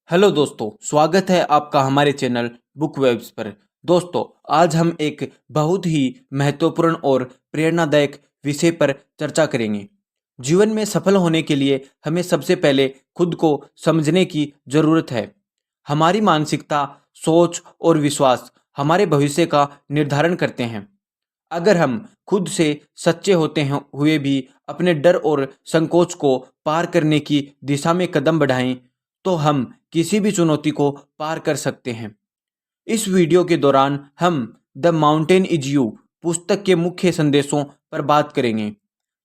Hello दोस्तों, स्वागत है आपका हमारे चैनल बुक वेब्स पर। दोस्तों, आज हम एक बहुत ही महत्वपूर्ण और प्रेरणादायक विषय पर चर्चा करेंगे। जीवन में सफल होने के लिए हमें सबसे पहले खुद को समझने की ज़रूरत है। हमारी मानसिकता, सोच और विश्वास हमारे भविष्य का निर्धारण करते हैं। अगर हम खुद से सच्चे होते हैं हुए भी अपने डर और संकोच को पार करने की दिशा में कदम बढ़ाएं, तो हम किसी भी चुनौती को पार कर सकते हैं। इस वीडियो के दौरान हम द माउंटेन इज यू पुस्तक के मुख्य संदेशों पर बात करेंगे,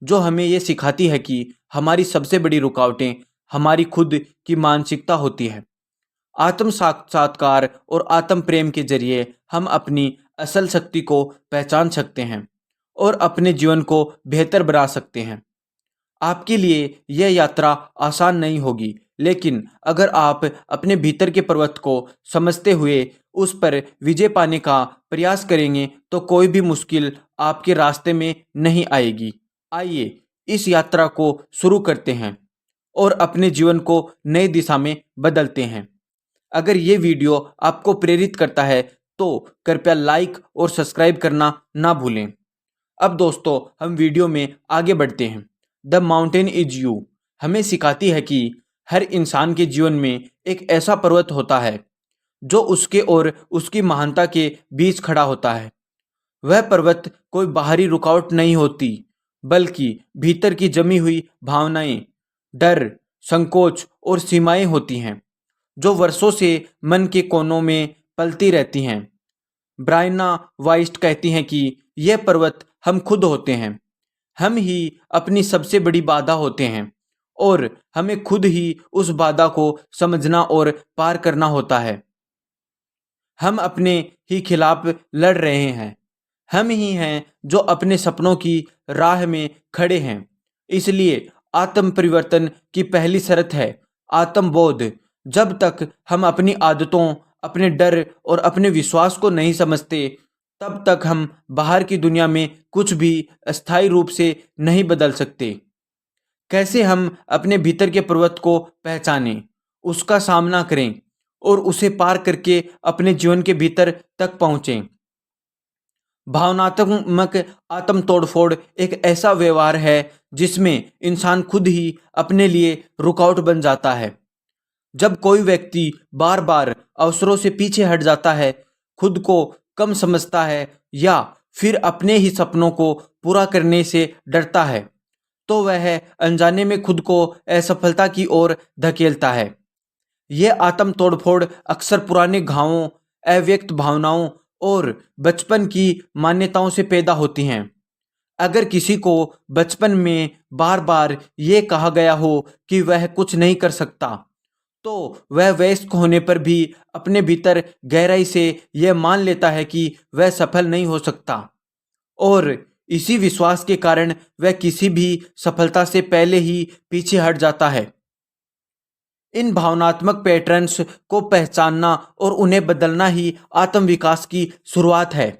जो हमें ये सिखाती है कि हमारी सबसे बड़ी रुकावटें हमारी खुद की मानसिकता होती है। आत्म साक्षात्कार और आत्म प्रेम के जरिए हम अपनी असल शक्ति को पहचान सकते हैं और अपने जीवन को बेहतर बना सकते हैं। आपके लिए यह यात्रा आसान नहीं होगी, लेकिन अगर आप अपने भीतर के पर्वत को समझते हुए उस पर विजय पाने का प्रयास करेंगे, तो कोई भी मुश्किल आपके रास्ते में नहीं आएगी। आइए इस यात्रा को शुरू करते हैं और अपने जीवन को नई दिशा में बदलते हैं। अगर ये वीडियो आपको प्रेरित करता है तो कृपया लाइक और सब्सक्राइब करना ना भूलें। अब दोस्तों, हम वीडियो में आगे बढ़ते हैं। द माउंटेन इज यू हमें सिखाती है कि हर इंसान के जीवन में एक ऐसा पर्वत होता है जो उसके और उसकी महानता के बीच खड़ा होता है। वह पर्वत कोई बाहरी रुकावट नहीं होती, बल्कि भीतर की जमी हुई भावनाएं, डर, संकोच और सीमाएं होती हैं, जो वर्षों से मन के कोनों में पलती रहती हैं। ब्रायना वाइस्ट कहती हैं कि यह पर्वत हम खुद होते हैं। हम ही अपनी सबसे बड़ी बाधा होते हैं और हमें खुद ही उस बाधा को समझना और पार करना होता है। हम अपने ही खिलाफ लड़ रहे हैं। हम ही हैं जो अपने सपनों की राह में खड़े हैं। इसलिए आत्म परिवर्तन की पहली शर्त है आत्मबोध। जब तक हम अपनी आदतों, अपने डर और अपने विश्वास को नहीं समझते, तब तक हम बाहर की दुनिया में कुछ भी अस्थायी रूप से नहीं बदल सकते। कैसे हम अपने भीतर के पर्वत को पहचानें, उसका सामना करें और उसे पार करके अपने जीवन के भीतर तक पहुंचें। भावनात्मक आत्म तोड़फोड़ एक ऐसा व्यवहार है जिसमें इंसान खुद ही अपने लिए रुकावट बन जाता है। जब कोई व्यक्ति बार बार अवसरों से पीछे हट जाता है, खुद को कम समझता है या फिर अपने ही सपनों को पूरा करने से डरता है, तो वह अनजाने में खुद को असफलता की ओर धकेलता है। यह आत्म तोड़फोड़ अक्सर पुराने घावों, अव्यक्त भावनाओं और बचपन की मान्यताओं से पैदा होती हैं। अगर किसी को बचपन में बार बार ये कहा गया हो कि वह कुछ नहीं कर सकता, तो वह वयस्क होने पर भी अपने भीतर गहराई से यह मान लेता है कि वह सफल नहीं हो सकता और इसी विश्वास के कारण वह किसी भी सफलता से पहले ही पीछे हट जाता है। इन भावनात्मक पैटर्न्स को पहचानना और उन्हें बदलना ही आत्म विकास की शुरुआत है।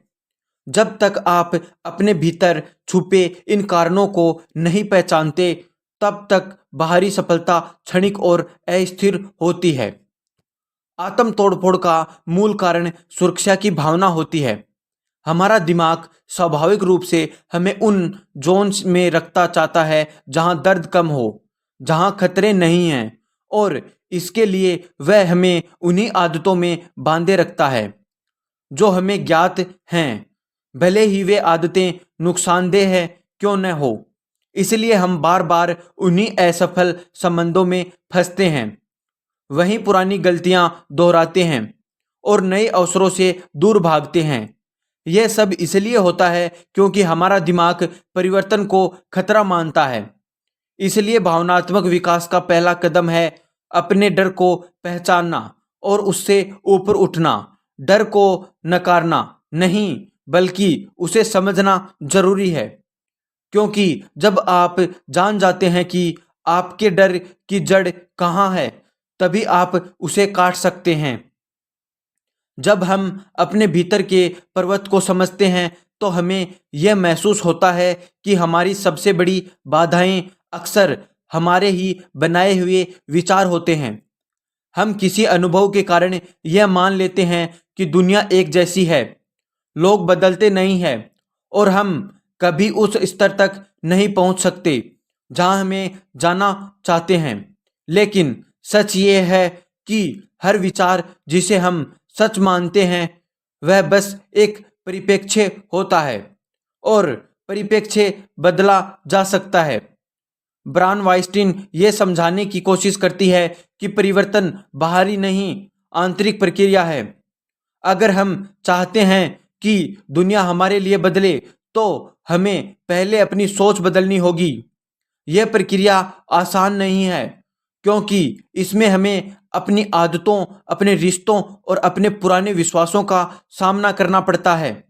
जब तक आप अपने भीतर छुपे इन कारणों को नहीं पहचानते, तब तक बाहरी सफलता क्षणिक और अस्थिर होती है। आत्म तोड़फोड़ का मूल कारण सुरक्षा की भावना होती है। हमारा दिमाग स्वाभाविक रूप से हमें उन जोन्स में रखना चाहता है जहां दर्द कम हो, जहां खतरे नहीं हैं, और इसके लिए वह हमें उन्हीं आदतों में बांधे रखता है जो हमें ज्ञात हैं, भले ही वे आदतें नुकसानदेह है क्यों न हो। इसलिए हम बार बार उन्हीं असफल संबंधों में फंसते हैं, वहीं पुरानी गलतियां दोहराते हैं और नए अवसरों से दूर भागते हैं। यह सब इसलिए होता है क्योंकि हमारा दिमाग परिवर्तन को खतरा मानता है। इसलिए भावनात्मक विकास का पहला कदम है अपने डर को पहचानना और उससे ऊपर उठना। डर को नकारना नहीं, बल्कि उसे समझना जरूरी है, क्योंकि जब आप जान जाते हैं कि आपके डर की जड़ कहाँ है, तभी आप उसे काट सकते हैं। जब हम अपने भीतर के पर्वत को समझते हैं, तो हमें यह महसूस होता है कि हमारी सबसे बड़ी बाधाएं अक्सर हमारे ही बनाए हुए विचार होते हैं। हम किसी अनुभव के कारण यह मान लेते हैं कि दुनिया एक जैसी है, लोग बदलते नहीं हैं और हम कभी उस स्तर तक नहीं पहुंच सकते जहां हमें जाना चाहते हैं। लेकिन सच ये है कि हर विचार जिसे हम सच मानते हैं वह बस एक परिप्रेक्ष्य होता है और परिप्रेक्ष्य बदला जा सकता है। ब्रायन वाइंस्टीन ये समझाने की कोशिश करती है कि परिवर्तन बाहरी नहीं, आंतरिक प्रक्रिया है। अगर हम चाहते हैं कि दुनिया हमारे लिए बदले तो हमें पहले अपनी सोच बदलनी होगी। यह प्रक्रिया आसान नहीं है क्योंकि इसमें हमें अपनी आदतों, अपने रिश्तों और अपने पुराने विश्वासों का सामना करना पड़ता है।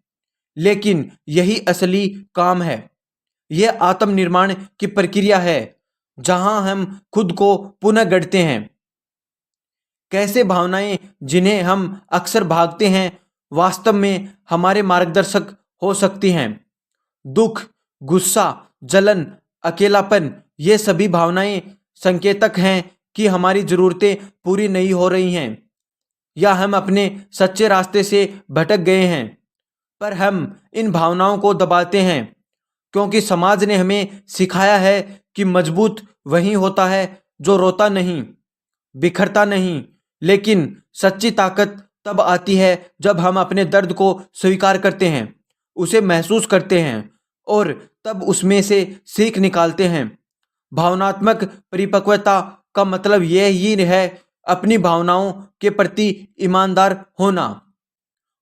लेकिन यही असली काम है। यह आत्मनिर्माण की प्रक्रिया है जहां हम खुद को पुनः गढ़ते हैं। कैसे भावनाएं जिन्हें हम अक्सर भागते हैं वास्तव में हमारे मार्गदर्शक हो सकती हैं। दुख, गुस्सा, जलन, अकेलापन, ये सभी भावनाएं संकेतक हैं कि हमारी ज़रूरतें पूरी नहीं हो रही हैं या हम अपने सच्चे रास्ते से भटक गए हैं। पर हम इन भावनाओं को दबाते हैं क्योंकि समाज ने हमें सिखाया है कि मजबूत वही होता है जो रोता नहीं, बिखरता नहीं। लेकिन सच्ची ताकत तब आती है जब हम अपने दर्द को स्वीकार करते हैं, उसे महसूस करते हैं और तब उसमें से सीख निकालते हैं। भावनात्मक परिपक्वता का मतलब यह ही है अपनी भावनाओं के प्रति ईमानदार होना,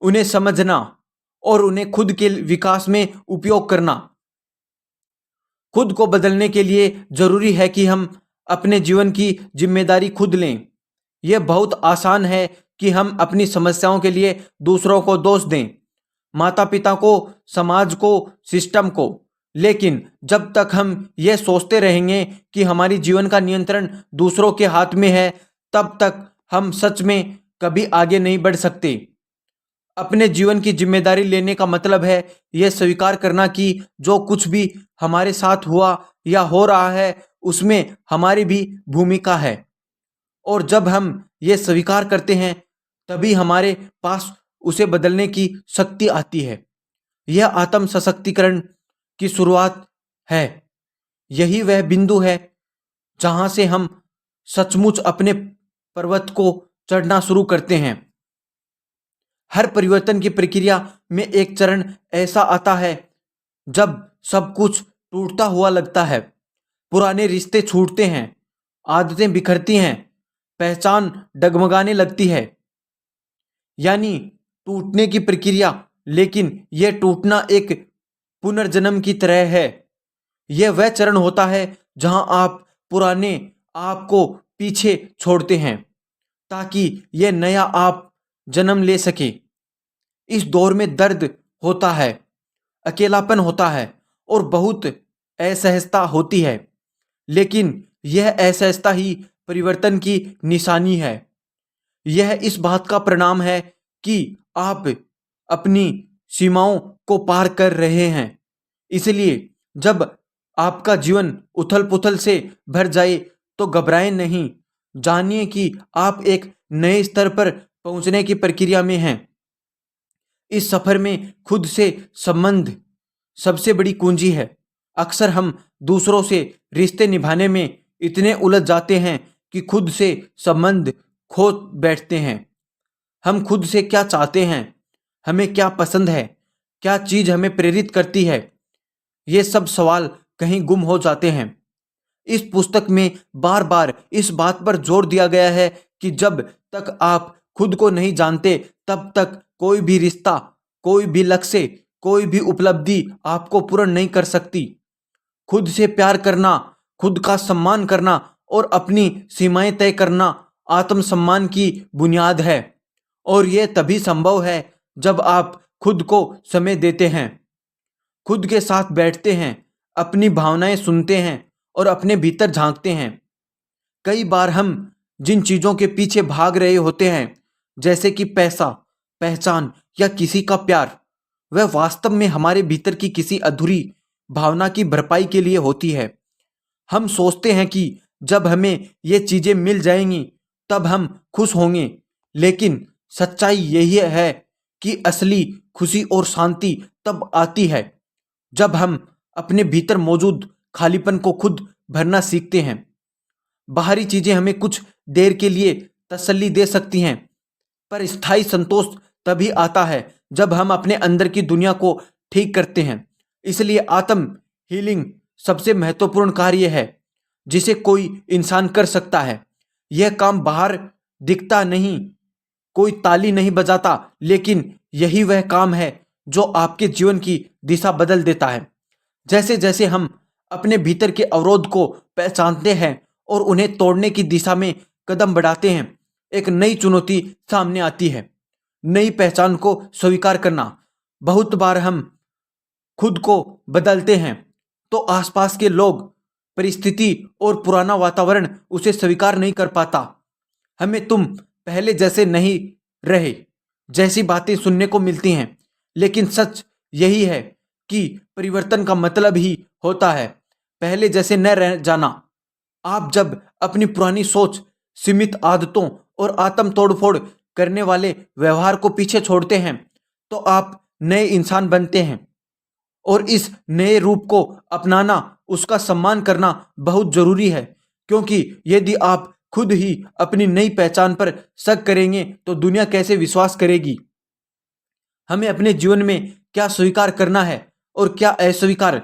उन्हें समझना और उन्हें खुद के विकास में उपयोग करना। खुद को बदलने के लिए जरूरी है कि हम अपने जीवन की जिम्मेदारी खुद लें। यह बहुत आसान है कि हम अपनी समस्याओं के लिए दूसरों को दोष दें, माता पिता को, समाज को, सिस्टम को। लेकिन जब तक हम यह सोचते रहेंगे कि हमारी जीवन का नियंत्रण दूसरों के हाथ में है, तब तक हम सच में कभी आगे नहीं बढ़ सकते। अपने जीवन की जिम्मेदारी लेने का मतलब है यह स्वीकार करना कि जो कुछ भी हमारे साथ हुआ या हो रहा है उसमें हमारी भी भूमिका है। और जब हम ये स्वीकार करते हैं तभी हमारे पास उसे बदलने की शक्ति आती है। यह आत्म सशक्तिकरण की शुरुआत है। यही वह बिंदु है जहां से हम सचमुच अपने पर्वत को चढ़ना शुरू करते हैं। हर परिवर्तन की प्रक्रिया में एक चरण ऐसा आता है जब सब कुछ टूटता हुआ लगता है। पुराने रिश्ते छूटते हैं, आदतें बिखरती हैं, पहचान डगमगाने लगती है, यानी टूटने की प्रक्रिया। लेकिन यह टूटना एक पुनर्जन्म की तरह है। यह वह चरण होता है जहां आप पुराने आप को पीछे छोड़ते हैं ताकि यह नया आप जन्म ले सके। इस दौर में दर्द होता है, अकेलापन होता है और बहुत असहजता होती है। लेकिन यह असहजता ही परिवर्तन की निशानी है। यह इस बात का परिणाम है कि आप अपनी सीमाओं को पार कर रहे हैं। इसलिए जब आपका जीवन उथल पुथल से भर जाए तो घबराएं नहीं। जानिए कि आप एक नए स्तर पर पहुंचने की प्रक्रिया में हैं। इस सफर में खुद से संबंध सबसे बड़ी कुंजी है। अक्सर हम दूसरों से रिश्ते निभाने में इतने उलझ जाते हैं कि खुद से संबंध खो बैठते हैं। हम खुद से क्या चाहते हैं, हमें क्या पसंद है, क्या चीज़ हमें प्रेरित करती है, ये सब सवाल कहीं गुम हो जाते हैं। इस पुस्तक में बार बार इस बात पर जोर दिया गया है कि जब तक आप खुद को नहीं जानते तब तक कोई भी रिश्ता, कोई भी लक्ष्य, कोई भी उपलब्धि आपको पूर्ण नहीं कर सकती। खुद से प्यार करना, खुद का सम्मान करना और अपनी सीमाएं तय करना आत्मसम्मान की बुनियाद है। और यह तभी संभव है जब आप खुद को समय देते हैं, खुद के साथ बैठते हैं, अपनी भावनाएं सुनते हैं और अपने भीतर झांकते हैं। कई बार हम जिन चीज़ों के पीछे भाग रहे होते हैं, जैसे कि पैसा, पहचान या किसी का प्यार, वह वास्तव में हमारे भीतर की किसी अधूरी भावना की भरपाई के लिए होती है। हम सोचते हैं कि जब हमें ये चीज़ें मिल जाएंगी तब हम खुश होंगे। लेकिन सच्चाई यही है कि असली खुशी और शांति तब आती है जब हम अपने भीतर मौजूद खालीपन को खुद भरना सीखते हैं। बाहरी चीजें हमें कुछ देर के लिए तसल्ली दे सकती हैं, पर स्थायी संतोष तभी आता है जब हम अपने अंदर की दुनिया को ठीक करते हैं। इसलिए आत्म हीलिंग सबसे महत्वपूर्ण कार्य है जिसे कोई इंसान कर सकता है। यह काम बाहर दिखता नहीं, कोई ताली नहीं बजाता, लेकिन यही वह काम है जो आपके जीवन की दिशा बदल देता है। जैसे जैसे हम अपने भीतर के अवरोध को पहचानते हैं और उन्हें तोड़ने की दिशा में कदम बढ़ाते हैं, एक नई चुनौती सामने आती है, नई पहचान को स्वीकार करना। बहुत बार हम खुद को बदलते हैं तो आसपास के लोग, परिस्थिति और पुराना वातावरण उसे स्वीकार नहीं कर पाता। हमें तुम पहले जैसे नहीं रहे जैसी बातें सुनने को मिलती हैं, लेकिन सच यही है कि परिवर्तन का मतलब ही होता है पहले जैसे न रह जाना। आप जब अपनी पुरानी सोच, सीमित आदतों और आत्म तोड़फोड़ करने वाले व्यवहार को पीछे छोड़ते हैं तो आप नए इंसान बनते हैं। और इस नए रूप को अपनाना, उसका सम्मान करना बहुत जरूरी है, क्योंकि यदि आप खुद ही अपनी नई पहचान पर शक करेंगे तो दुनिया कैसे विश्वास करेगी। हमें अपने जीवन में क्या स्वीकार करना है और क्या अस्वीकार,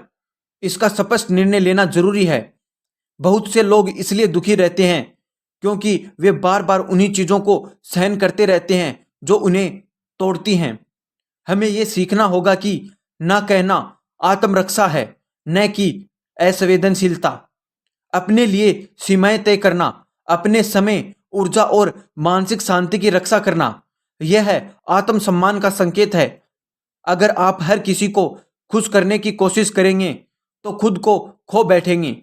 इसका स्पष्ट निर्णय लेना जरूरी है। बहुत से लोग इसलिए दुखी रहते हैं क्योंकि वे बार बार उन्हीं चीजों को सहन करते रहते हैं जो उन्हें तोड़ती हैं। हमें यह सीखना होगा कि ना कहना आत्मरक्षा है, न कि असंवेदनशीलता। अपने लिए सीमाएं तय करना, अपने समय, ऊर्जा और मानसिक शांति की रक्षा करना, यह है आत्मसम्मान का संकेत है। अगर आप हर किसी को खुश करने की कोशिश करेंगे तो खुद को खो बैठेंगे।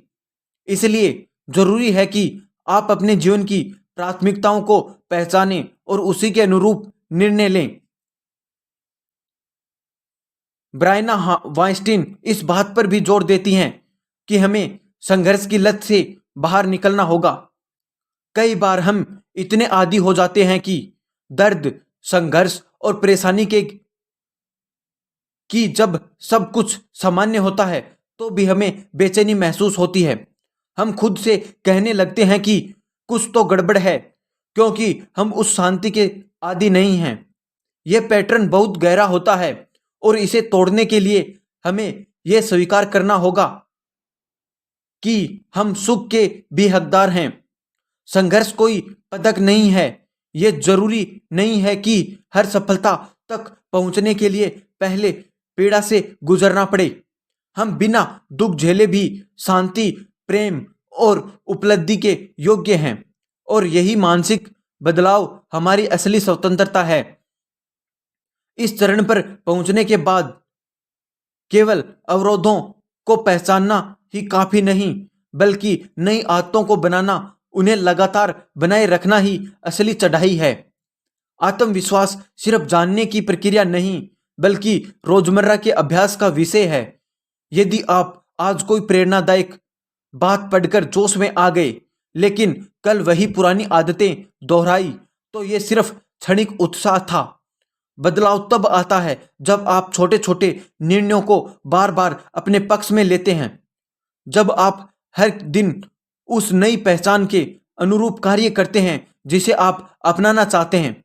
इसलिए जरूरी है कि आप अपने जीवन की प्राथमिकताओं को पहचानें और उसी के अनुरूप निर्णय लें। ब्रायना वाइंस्टीन इस बात पर भी जोर देती हैं कि हमें संघर्ष की लत से बाहर निकलना होगा। कई बार हम इतने आदी हो जाते हैं कि दर्द, संघर्ष और परेशानी के कि जब सब कुछ सामान्य होता है तो भी हमें बेचैनी महसूस होती है। हम खुद से कहने लगते हैं कि कुछ तो गड़बड़ है, क्योंकि हम उस शांति के आदी नहीं हैं। यह पैटर्न बहुत गहरा होता है और इसे तोड़ने के लिए हमें यह स्वीकार करना होगा कि हम सुख के भी हकदार हैं। संघर्ष कोई पदक नहीं है। यह जरूरी नहीं है कि हर सफलता तक पहुंचने के लिए पहले पीड़ा से गुजरना पड़े। हम बिना दुख झेले भी शांति, प्रेम और उपलब्धि के योग्य हैं, और यही मानसिक बदलाव हमारी असली स्वतंत्रता है। इस चरण पर पहुंचने के बाद केवल अवरोधों को पहचानना ही काफी नहीं, बल्कि नई आदतों को बनाना, उन्हें लगातार बनाए रखना ही असली चढ़ाई है। आत्मविश्वास सिर्फ जानने की प्रक्रिया नहीं, बल्कि रोजमर्रा के अभ्यास का विषय है। यदि आप आज कोई प्रेरणादायक बात पढ़कर जोश में आ गए, लेकिन कल वही पुरानी आदतें दोहराई, तो ये सिर्फ क्षणिक उत्साह था। बदलाव तब आता है जब आप छोटे छोटे निर्णयों को बार बार अपने पक्ष में लेते हैं, जब आप हर दिन उस नई पहचान के अनुरूप कार्य करते हैं जिसे आप अपनाना चाहते हैं।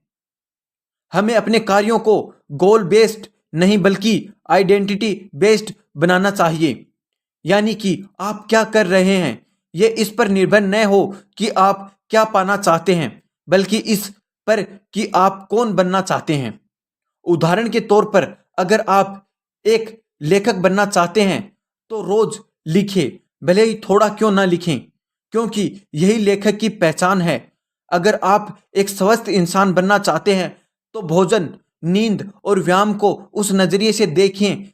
हमें अपने कार्यों को गोल बेस्ड नहीं बल्कि आइडेंटिटी बेस्ड बनाना चाहिए। यानी कि आप क्या कर रहे हैं ये इस पर निर्भर न हो कि आप क्या पाना चाहते हैं, बल्कि इस पर कि आप कौन बनना चाहते हैं। उदाहरण के तौर पर, अगर आप एक लेखक बनना चाहते हैं तो रोज लिखें, भले ही थोड़ा क्यों ना लिखें, क्योंकि यही लेखक की पहचान है। अगर आप एक स्वस्थ इंसान बनना चाहते हैं तो भोजन, नींद और व्यायाम को उस नजरिए से देखें,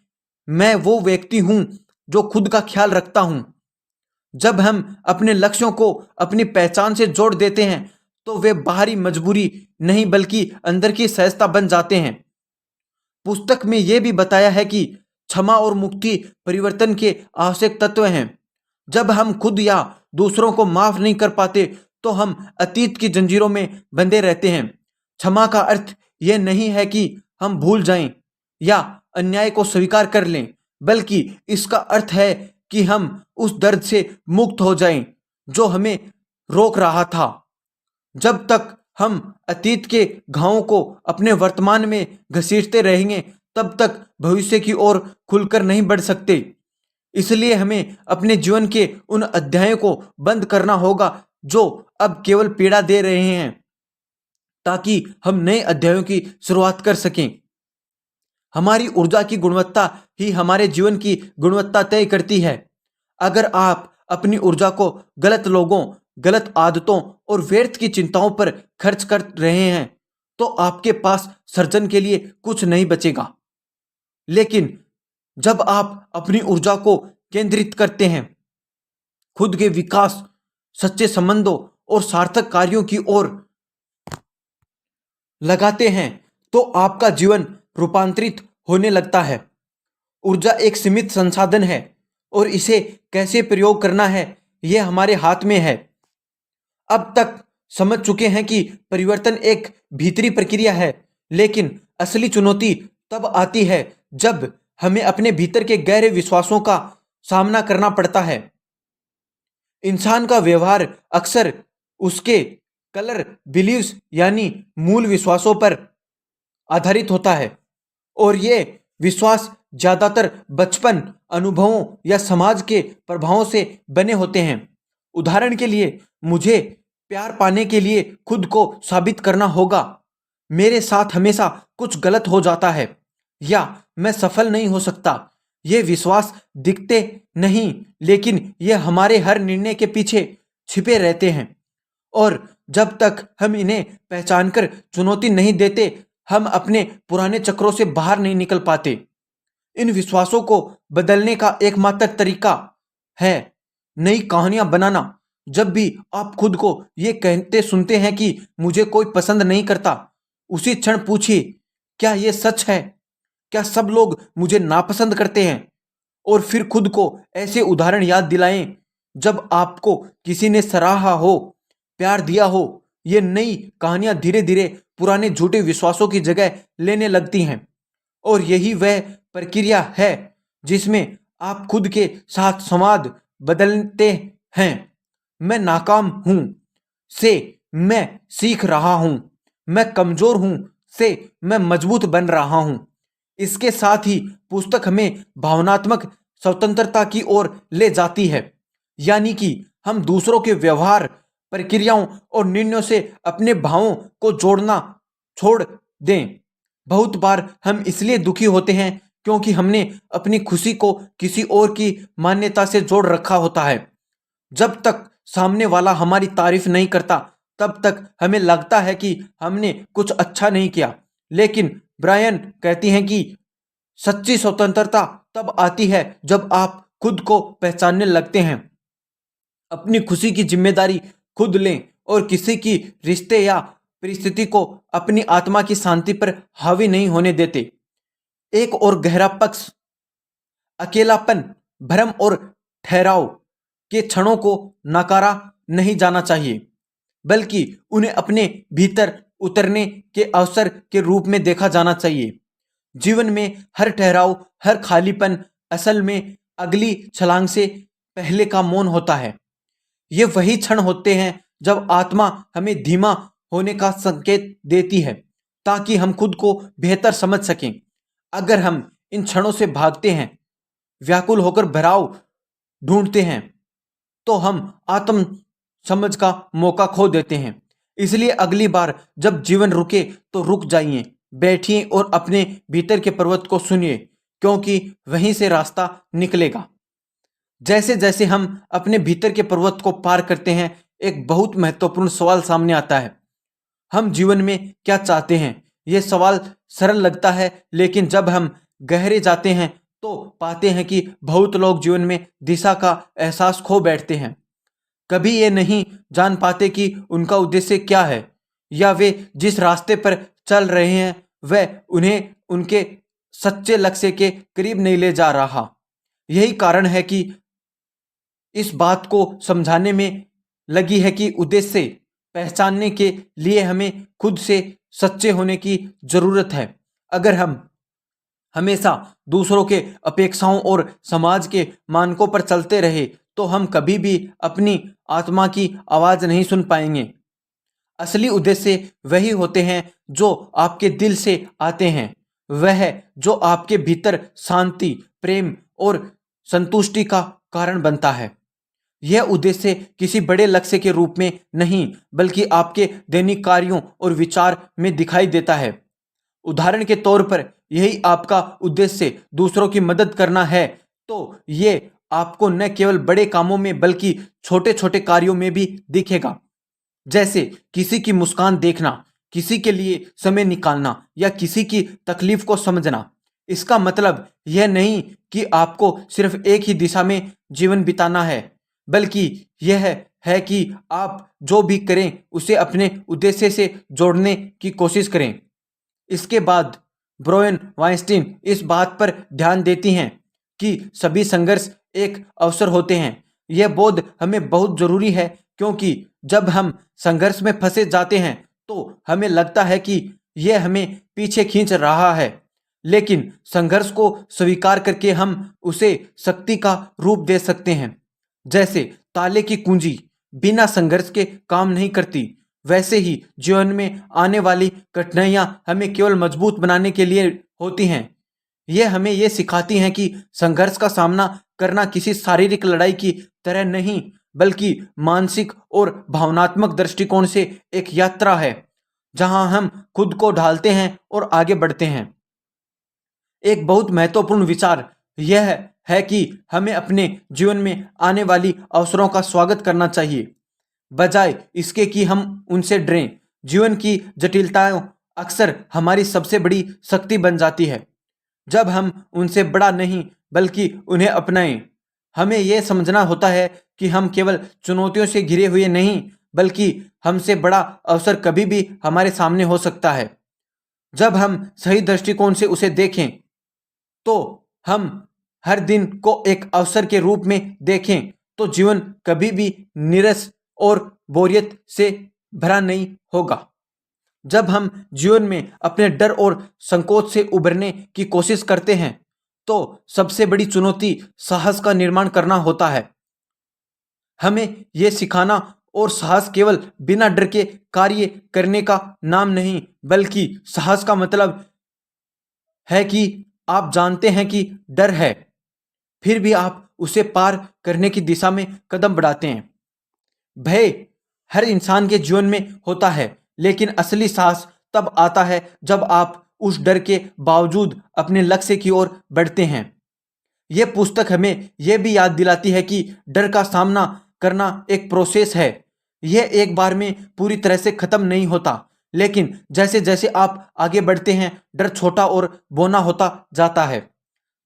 मैं वो व्यक्ति हूं जो खुद का ख्याल रखता हूं। जब हम अपने लक्ष्यों को अपनी पहचान से जोड़ देते हैं तो वे बाहरी मजबूरी नहीं बल्कि अंदर की सहजता बन जाते हैं। पुस्तक में यह भी बताया है कि क्षमा और मुक्ति परिवर्तन के आवश्यक तत्व हैं। जब हम खुद या दूसरों को माफ नहीं कर पाते तो हम अतीत की जंजीरों में बंधे रहते हैं। क्षमा का अर्थ यह नहीं है कि हम भूल जाएं या अन्याय को स्वीकार कर लें, बल्कि इसका अर्थ है कि हम उस दर्द से मुक्त हो जाएं जो हमें रोक रहा था। जब तक हम अतीत के घावों को अपने वर्तमान में घसीटते रहेंगे, तब तक भविष्य की ओर खुलकर नहीं बढ़ सकते। इसलिए हमें अपने जीवन के उन अध्यायों को बंद करना होगा जो अब केवल पीड़ा दे रहे हैं, ताकि हम नए अध्यायों की शुरुआत कर सकें। हमारी ऊर्जा की गुणवत्ता ही हमारे जीवन की गुणवत्ता तय करती है। अगर आप अपनी ऊर्जा को गलत लोगों, गलत आदतों और व्यर्थ की चिंताओं पर खर्च कर रहे हैं, तो आपके पास सर्जन के लिए कुछ नहीं बचेगा। लेकिन जब आप अपनी ऊर्जा को केंद्रित करते हैं, खुद के विकास, सच्चे संबंधों और सार्थक कार्यों की ओर लगाते हैं, तो आपका जीवन रूपांतरित होने लगता है। ऊर्जा एक सीमित संसाधन है और इसे कैसे प्रयोग करना है, यह हमारे हाथ में है। अब तक समझ चुके हैं कि परिवर्तन एक भीतरी प्रक्रिया है, लेकिन असली चुनौती तब आती है जब हमें अपने भीतर के गहरे विश्वासों का सामना करना पड़ता है। इंसान का व्यवहार अक्सर उसके कलर बिलीव्स यानी मूल विश्वासों पर आधारित होता है, और ये विश्वास ज्यादातर बचपन, अनुभवों या समाज के प्रभावों से बने होते हैं। उदाहरण के लिए, मुझे प्यार पाने के लिए खुद को साबित करना होगा, मेरे साथ हमेशा कुछ गलत हो जाता है, या मैं सफल नहीं हो सकता। ये विश्वास दिखते नहीं, लेकिन यह हमारे हर निर्णय के पीछे छिपे रहते हैं, और जब तक हम इन्हें पहचानकर चुनौती नहीं देते, हम अपने पुराने चक्रों से बाहर नहीं निकल पाते। इन विश्वासों को बदलने का एकमात्र तरीका है नई कहानियां बनाना। जब भी आप खुद को ये कहते सुनते हैं कि मुझे कोई पसंद नहीं करता, उसी क्षण पूछिए, क्या ये सच है? क्या सब लोग मुझे नापसंद करते हैं? और फिर खुद को ऐसे उदाहरण याद दिलाएं जब आपको किसी ने सराहा हो, प्यार दिया हो। ये नई कहानियां धीरे धीरे पुराने झूठे विश्वासों की जगह लेने लगती हैं, और यही वह प्रक्रिया है जिसमें आप खुद के साथ संवाद बदलते हैं। मैं नाकाम हूं से मैं सीख रहा हूं, मैं कमजोर हूं से मैं मजबूत बन रहा हूं। इसके साथ ही पुस्तक हमें भावनात्मक स्वतंत्रता की ओर ले जाती है, यानी कि हम दूसरों के व्यवहार, प्रक्रियाओं और निर्णयों से अपने भावों को जोड़ना छोड़ दें। बहुत बार हम इसलिए दुखी होते हैं क्योंकि हमने अपनी खुशी को किसी और की मान्यता से जोड़ रखा होता है। जब तक सामने वाला हमारी तारीफ नहीं करता, तब तक हमें लगता है कि हमने कुछ अच्छा नहीं किया। लेकिन ब्रायन कहती हैं कि सच्ची स्वतंत्रता तब आती है जब आप खुद को पहचानने लगते हैं, अपनी खुशी की जिम्मेदारी खुद लें, और किसी की रिश्ते या परिस्थिति को अपनी आत्मा की शांति पर हावी नहीं होने देते। एक और गहरा पक्ष अकेलापन, भ्रम और ठहराव के क्षणों को नकारा नहीं जाना चाहिए, बल्कि उन्हें अपने भीतर उतरने के अवसर के रूप में देखा जाना चाहिए। जीवन में हर ठहराव, हर खालीपन असल में अगली छलांग से पहले का मौन होता है। ये वही क्षण होते हैं जब आत्मा हमें धीमा होने का संकेत देती है, ताकि हम खुद को बेहतर समझ सकें। अगर हम इन क्षणों से भागते हैं, व्याकुल होकर बहराव ढूंढते हैं, तो हम आत्म समझ का मौका खो देते हैं। इसलिए अगली बार जब जीवन रुके तो रुक जाइए, बैठिए और अपने भीतर के पर्वत को सुनिए, क्योंकि वहीं से रास्ता निकलेगा। जैसे जैसे हम अपने भीतर के पर्वत को पार करते हैं, एक बहुत महत्वपूर्ण सवाल सामने आता है। हम जीवन में क्या चाहते हैं? यह सवाल सरल लगता है, लेकिन जब हम गहरे जाते हैं तो पाते हैं कि बहुत लोग जीवन में दिशा का एहसास खो बैठते हैं। कभी ये नहीं जान पाते कि उनका उद्देश्य क्या है, या वे जिस रास्ते पर चल रहे हैं वह उन्हें उनके सच्चे लक्ष्य के करीब नहीं ले जा रहा। यही कारण है कि इस बात को समझाने में लगी है कि उद्देश्य पहचानने के लिए हमें खुद से सच्चे होने की जरूरत है। अगर हम हमेशा दूसरों के अपेक्षाओं और समाज के मानकों पर चलते रहे तो हम कभी भी अपनी आत्मा की आवाज नहीं सुन पाएंगे। असली उद्देश्य वही होते हैं जो आपके दिल से आते हैं, वह जो आपके भीतर शांति, प्रेम और संतुष्टि का कारण बनता है। यह उद्देश्य किसी बड़े लक्ष्य के रूप में नहीं बल्कि आपके दैनिक कार्यों और विचार में दिखाई देता है। उदाहरण के तौर पर यही आपका उद्देश्य दूसरों की मदद करना है तो ये आपको न केवल बड़े कामों में बल्कि छोटे छोटे कार्यों में भी दिखेगा, जैसे किसी की मुस्कान देखना, किसी के लिए समय निकालना या किसी की तकलीफ को समझना। इसका मतलब यह नहीं कि आपको सिर्फ एक ही दिशा में जीवन बिताना है, बल्कि यह है कि आप जो भी करें उसे अपने उद्देश्य से जोड़ने की कोशिश करें। इसके बाद ब्रायन वाइंस्टीन इस बात पर ध्यान देती हैं कि सभी संघर्ष एक अवसर होते हैं। यह बोध हमें बहुत जरूरी है क्योंकि जब हम संघर्ष में फंसे जाते हैं तो हमें लगता है कि यह हमें पीछे खींच रहा है, लेकिन संघर्ष को स्वीकार करके हम उसे शक्ति का रूप दे सकते हैं। जैसे ताले की कुंजी बिना संघर्ष के काम नहीं करती, वैसे ही जीवन में आने वाली कठिनाइयां हमें केवल मजबूत बनाने के लिए होती हैं। यह हमें यह सिखाती हैं कि संघर्ष का सामना करना किसी शारीरिक लड़ाई की तरह नहीं बल्कि मानसिक और भावनात्मक दृष्टिकोण से एक यात्रा है जहां हम खुद को ढालते हैं और आगे बढ़ते हैं। एक बहुत महत्वपूर्ण विचार यह है कि हमें अपने जीवन में आने वाली अवसरों का स्वागत करना चाहिए, बजाय इसके कि हम उनसे डरें। जीवन की जटिलताएं अक्सर हमारी सबसे बड़ी शक्ति बन जाती है जब हम उनसे बड़ा नहीं बल्कि उन्हें अपनाएं। हमें यह समझना होता है कि हम केवल चुनौतियों से घिरे हुए नहीं बल्कि हमसे बड़ा अवसर कभी भी हमारे सामने हो सकता है। जब हम सही दृष्टिकोण से उसे देखें तो हम हर दिन को एक अवसर के रूप में देखें तो जीवन कभी भी निराश और बोरियत से भरा नहीं होगा। जब हम जीवन में अपने डर और संकोच से उबरने की कोशिश करते हैं तो सबसे बड़ी चुनौती साहस का निर्माण करना होता है। हमें यह सिखाना और साहस केवल बिना डर के कार्य करने का नाम नहीं बल्कि साहस का मतलब है कि आप जानते हैं कि डर है, फिर भी आप उसे पार करने की दिशा में कदम बढ़ाते हैं। भय हर इंसान के जीवन में होता है, लेकिन असली साहस तब आता है जब आप उस डर के बावजूद अपने लक्ष्य की ओर बढ़ते हैं। यह पुस्तक हमें यह भी याद दिलाती है कि डर का सामना करना एक प्रोसेस है। यह एक बार में पूरी तरह से खत्म नहीं होता, लेकिन जैसे जैसे आप आगे बढ़ते हैं डर छोटा और बौना होता जाता है।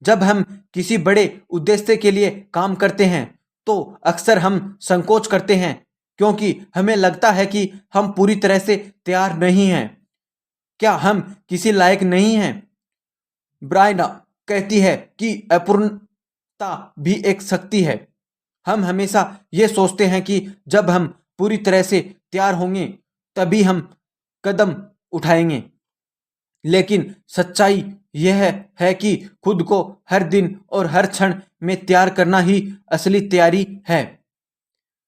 जब हम किसी बड़े उद्देश्य के लिए काम करते हैं तो अक्सर हम संकोच करते हैं क्योंकि हमें लगता है कि हम पूरी तरह से तैयार नहीं हैं। क्या हम किसी लायक नहीं हैं? ब्रायना कहती है कि अपूर्णता भी एक शक्ति है। हम हमेशा ये सोचते हैं कि जब हम पूरी तरह से तैयार होंगे तभी हम कदम उठाएंगे, लेकिन सच्चाई यह है कि खुद को हर दिन और हर क्षण में तैयार करना ही असली तैयारी है।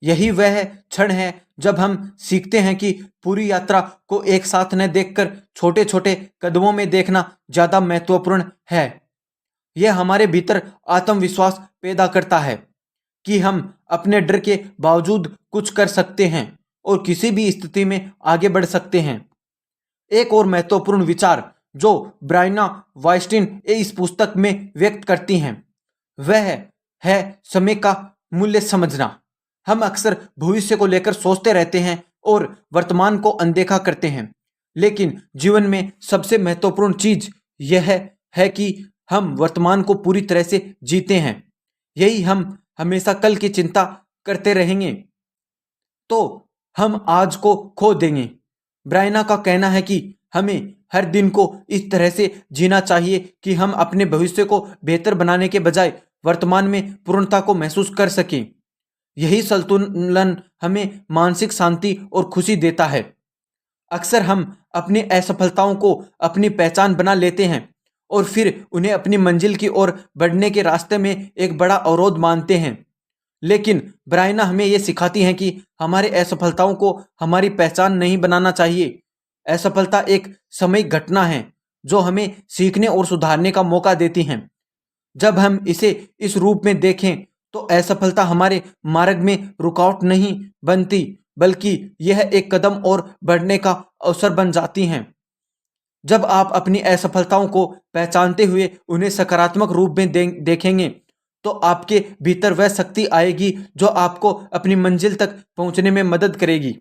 यही वह क्षण है जब हम सीखते हैं कि पूरी यात्रा को एक साथ न देखकर छोटे छोटे कदमों में देखना ज्यादा महत्वपूर्ण है। यह हमारे भीतर आत्मविश्वास पैदा करता है कि हम अपने डर के बावजूद कुछ कर सकते हैं और किसी भी स्थिति में आगे बढ़ सकते हैं। एक और महत्वपूर्ण विचार जो ब्रायना वाइंस्टीन इस पुस्तक में व्यक्त करती हैं वह है समय का मूल्य समझना। हम अक्सर भविष्य को लेकर सोचते रहते हैं और वर्तमान को अनदेखा करते हैं, लेकिन जीवन में सबसे महत्वपूर्ण चीज यह है कि हम वर्तमान को पूरी तरह से जीते हैं। यही हम हमेशा कल की चिंता करते रहेंगे तो हम आज को खो देंगे। ब्रायना का कहना है कि हमें हर दिन को इस तरह से जीना चाहिए कि हम अपने भविष्य को बेहतर बनाने के बजाय वर्तमान में पूर्णता को महसूस कर सकें। यही संतुलन हमें मानसिक शांति और खुशी देता है। अक्सर हम अपनी असफलताओं को अपनी पहचान बना लेते हैं और फिर उन्हें अपनी मंजिल की ओर बढ़ने के रास्ते में एक बड़ा अवरोध मानते हैं। लेकिन ब्रायना हमें ये सिखाती हैं कि हमारे असफलताओं को हमारी पहचान नहीं बनाना चाहिए। असफलता एक सामयिक घटना है जो हमें सीखने और सुधारने का मौका देती हैं। जब हम इसे इस रूप में देखें तो असफलता हमारे मार्ग में रुकावट नहीं बनती, बल्कि यह एक कदम और बढ़ने का अवसर बन जाती हैं। जब आप अपनी असफलताओं को पहचानते हुए उन्हें सकारात्मक रूप में देखेंगे तो आपके भीतर वह शक्ति आएगी जो आपको अपनी मंजिल तक पहुंचने में मदद करेगी।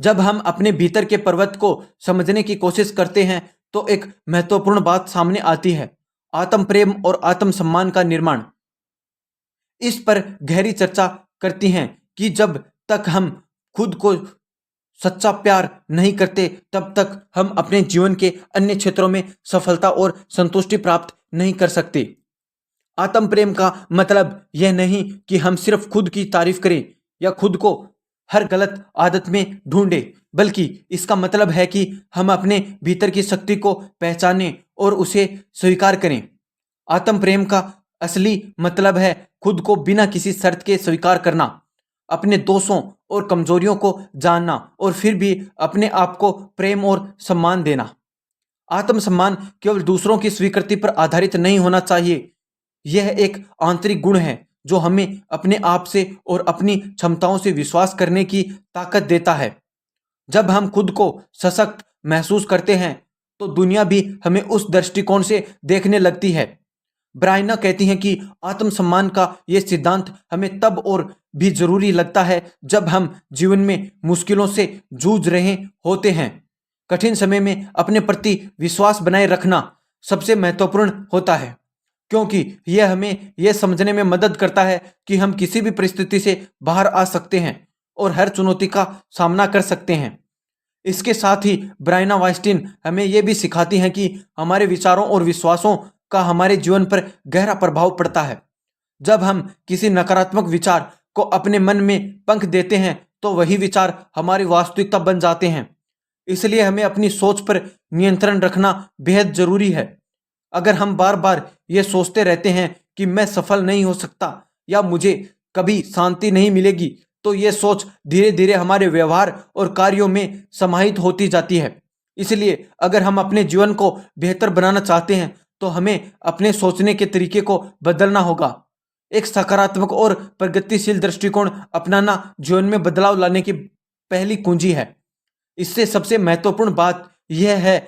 जब हम अपने भीतर के पर्वत को समझने की कोशिश करते हैं तो एक महत्वपूर्ण बात सामने आती है, आत्म प्रेम और आत्म सम्मान का निर्माण। इस पर गहरी चर्चा करती हैं कि जब तक हम खुद को सच्चा प्यार नहीं करते तब तक हम अपने जीवन के अन्य क्षेत्रों में सफलता और संतुष्टि प्राप्त नहीं कर सकते। आत्म प्रेम का मतलब यह नहीं कि हम सिर्फ खुद की तारीफ करें या खुद को हर गलत आदत में ढूंढें, बल्कि इसका मतलब है कि हम अपने भीतर की शक्ति को पहचानें और उसे स्वीकार करें। आत्म प्रेम का असली मतलब है खुद को बिना किसी शर्त के स्वीकार करना, अपने दोषों और कमजोरियों को जानना और फिर भी अपने आप को प्रेम और सम्मान देना। आत्मसम्मान केवल दूसरों की स्वीकृति पर आधारित नहीं होना चाहिए। यह एक आंतरिक गुण है जो हमें अपने आप से और अपनी क्षमताओं से विश्वास करने की ताकत देता है। जब हम खुद को सशक्त महसूस करते हैं तो दुनिया भी हमें उस दृष्टिकोण से देखने लगती है। ब्रायना कहती हैं कि आत्मसम्मान का यह सिद्धांत हमें तब और भी जरूरी लगता है जब हम जीवन में मुश्किलों से जूझ रहे होते हैं। कठिन समय में अपने प्रति विश्वास बनाए रखना सबसे महत्वपूर्ण होता है, क्योंकि यह हमें यह समझने में मदद करता है कि हम किसी भी परिस्थिति से बाहर आ सकते हैं और हर चुनौती का सामना कर सकते हैं। इसके साथ ही ब्रायना वाइंस्टीन हमें यह भी सिखाती हैं कि हमारे विचारों और विश्वासों का हमारे जीवन पर गहरा प्रभाव पड़ता है। जब हम किसी नकारात्मक विचार को अपने मन में पंख देते हैं तो वही विचार हमारी वास्तविकता बन जाते हैं। इसलिए हमें अपनी सोच पर नियंत्रण रखना बेहद जरूरी है। अगर हम बार बार ये सोचते रहते हैं कि मैं सफल नहीं हो सकता या मुझे कभी शांति नहीं मिलेगी, तो ये सोच धीरे धीरे हमारे व्यवहार और कार्यों में समाहित होती जाती है। इसलिए अगर हम अपने जीवन को बेहतर बनाना चाहते हैं तो हमें अपने सोचने के तरीके को बदलना होगा। एक सकारात्मक और प्रगतिशील दृष्टिकोण अपनाना जीवन में बदलाव लाने की पहली कुंजी है। इससे सबसे महत्वपूर्ण बात यह है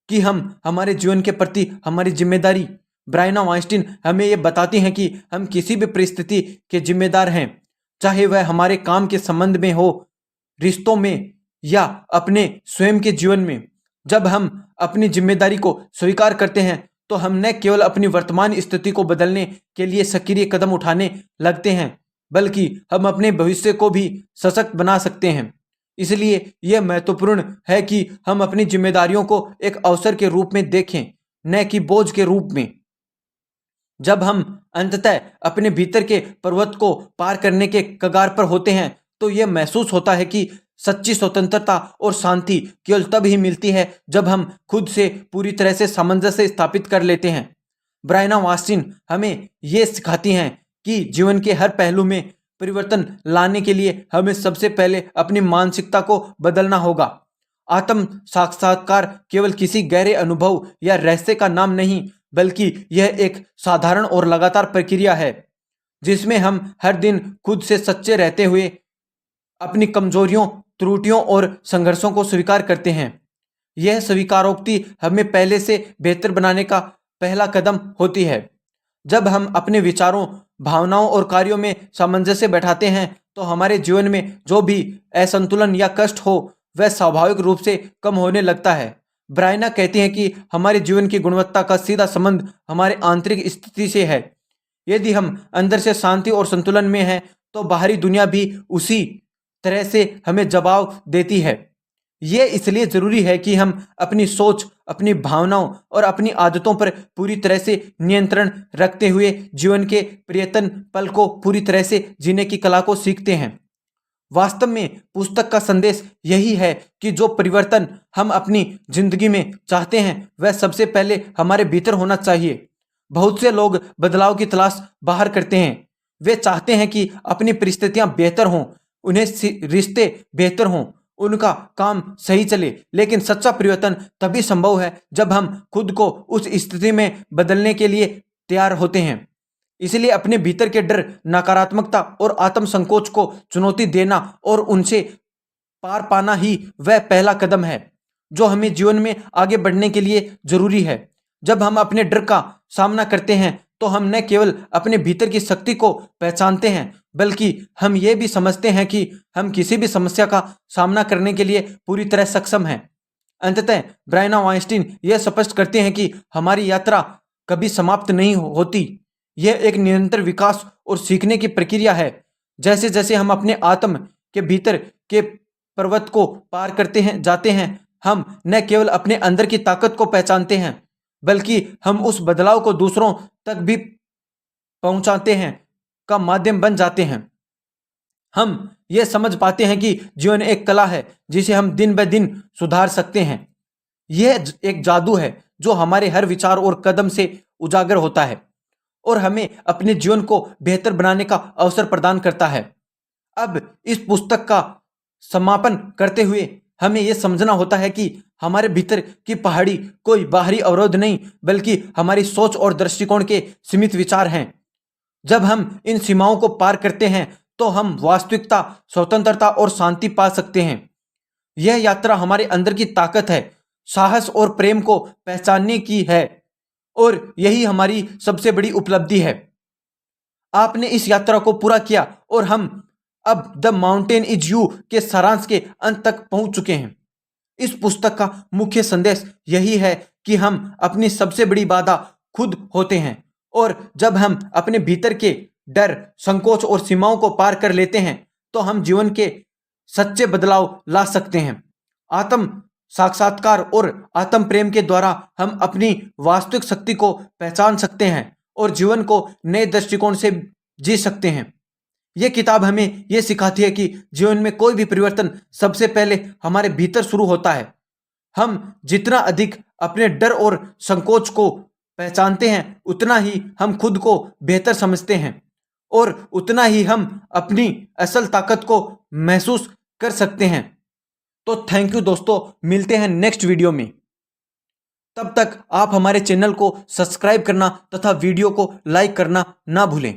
कि हम हमारे जीवन के प्रति हमारी जिम्मेदारी। ब्रायना वाइंस्टीन हमें यह बताती हैं कि हम किसी भी परिस्थिति के जिम्मेदार हैं, चाहे वह हमारे काम के संबंध में हो, रिश्तों में या अपने स्वयं के जीवन में। जब हम अपनी जिम्मेदारी को स्वीकार करते हैं तो हम न केवल अपनी वर्तमान स्थिति को बदलने के लिए सक्रिय कदम उठाने लगते हैं, बल्कि हम अपने भविष्य को भी सशक्त बना सकते हैं। इसलिए यह महत्वपूर्ण है कि हम अपनी जिम्मेदारियों को एक अवसर के रूप में देखें, न कि बोझ के रूप में। जब हम अंततः अपने भीतर के पर्वत को पार करने के कगार पर होते हैं तो यह महसूस होता है कि सच्ची स्वतंत्रता और शांति केवल तब ही मिलती है जब हम खुद से पूरी तरह से सामंजस्य स्थापित कर लेते हैं। ब्रायना वाइंस्टीन हमें यह सिखाती हैं कि जीवन के हर पहलू में परिवर्तन लाने के लिए हमें सबसे पहले अपनी मानसिकता को बदलना होगा। आत्म साक्षात्कार केवल किसी गहरे अनुभव या रहस्य का नाम नहीं, बल्कि यह एक साधारण और लगातार प्रक्रिया है जिसमें हम हर दिन खुद से सच्चे रहते हुए अपनी कमजोरियों, त्रुटियों और संघर्षों को स्वीकार करते हैं। यह स्वीकारोक्ति हमें पहले से बेहतर बनाने का पहला कदम होती है। जब हम अपने विचारों, भावनाओं और कार्यों में सामंजस्य बैठाते हैं तो हमारे जीवन में जो भी असंतुलन या कष्ट हो वह स्वाभाविक रूप से कम होने लगता है। ब्रायना कहती हैं कि हमारे जीवन की गुणवत्ता का सीधा संबंध हमारे आंतरिक स्थिति से है। यदि हम अंदर से शांति और संतुलन में हैं तो बाहरी दुनिया भी उसी तरह से हमें जवाब देती है। ये इसलिए जरूरी है कि हम अपनी सोच, अपनी भावनाओं और अपनी आदतों पर पूरी तरह से नियंत्रण रखते हुए जीवन के प्रियतम पल को पूरी तरह से जीने की कला को सीखते हैं। वास्तव में पुस्तक का संदेश यही है कि जो परिवर्तन हम अपनी जिंदगी में चाहते हैं वह सबसे पहले हमारे भीतर होना चाहिए। बहुत से लोग बदलाव की तलाश बाहर करते हैं। वे चाहते हैं कि अपनी परिस्थितियां बेहतर हों, उन्हें रिश्ते बेहतर हों, उनका काम सही चले। लेकिन सच्चा परिवर्तन तभी संभव है जब हम खुद को उस स्थिति में बदलने के लिए तैयार होते हैं। इसलिए अपने भीतर के डर, नकारात्मकता और आत्म संकोच को चुनौती देना और उनसे पार पाना ही वह पहला कदम है जो हमें जीवन में आगे बढ़ने के लिए जरूरी है। जब हम अपने डर का सामना करते हैं तो हम न केवल अपने भीतर की शक्ति को पहचानते हैं बल्कि हम ये भी समझते हैं कि हम किसी भी समस्या का सामना करने के लिए पूरी तरह सक्षम हैं। अंततः ब्रायन वाइंस्टीन यह स्पष्ट करते हैं कि हमारी यात्रा कभी समाप्त नहीं होती। यह एक निरंतर विकास और सीखने की प्रक्रिया है। जैसे जैसे हम अपने आत्म के भीतर के पर्वत को पार करते हैं जाते हैं, हम न केवल अपने अंदर की ताकत को पहचानते हैं बल्कि हम उस बदलाव को दूसरों तक भी पहुंचाते हैं का माध्यम बन जाते हैं। हम ये समझ पाते हैं कि जीवन एक कला है जिसे हम दिन ब दिन सुधार सकते हैं। यह एक जादू है जो हमारे हर विचार और कदम से उजागर होता है और हमें अपने जीवन को बेहतर बनाने का अवसर प्रदान करता है। अब इस पुस्तक का समापन करते हुए हमें यह समझना होता है कि हमारे भीतर की पहाड़ी कोई बाहरी अवरोध नहीं बल्कि हमारी सोच और दृष्टिकोण के सीमित विचार हैं। जब हम इन सीमाओं को पार करते हैं तो हम वास्तविकता, स्वतंत्रता और शांति पा सकते हैं। यह यात्रा हमारे अंदर की ताकत है, साहस और प्रेम को पहचानने की है और यही हमारी सबसे बड़ी उपलब्धि है। आपने इस यात्रा को पूरा किया और हम अब द माउंटेन इज यू के सारांश के अंत तक पहुंच चुके हैं। इस पुस्तक का मुख्य संदेश यही है कि हम अपनी सबसे बड़ी बाधा खुद होते हैं और जब हम अपने भीतर के डर, संकोच और सीमाओं को पार कर लेते हैं तो हम जीवन के सच्चे बदलाव ला सकते हैं। आत्म साक्षात्कार और आत्म प्रेम के द्वारा हम अपनी वास्तविक शक्ति को पहचान सकते हैं और जीवन को नए दृष्टिकोण से जी सकते हैं। यह किताब हमें यह सिखाती है कि जीवन में कोई भी परिवर्तन सबसे पहले हमारे भीतर शुरू होता है। हम जितना अधिक अपने डर और संकोच को पहचानते हैं उतना ही हम खुद को बेहतर समझते हैं और उतना ही हम अपनी असल ताकत को महसूस कर सकते हैं। तो थैंक यू दोस्तों, मिलते हैं नेक्स्ट वीडियो में। तब तक आप हमारे चैनल को सब्सक्राइब करना तथा वीडियो को लाइक करना ना भूलें।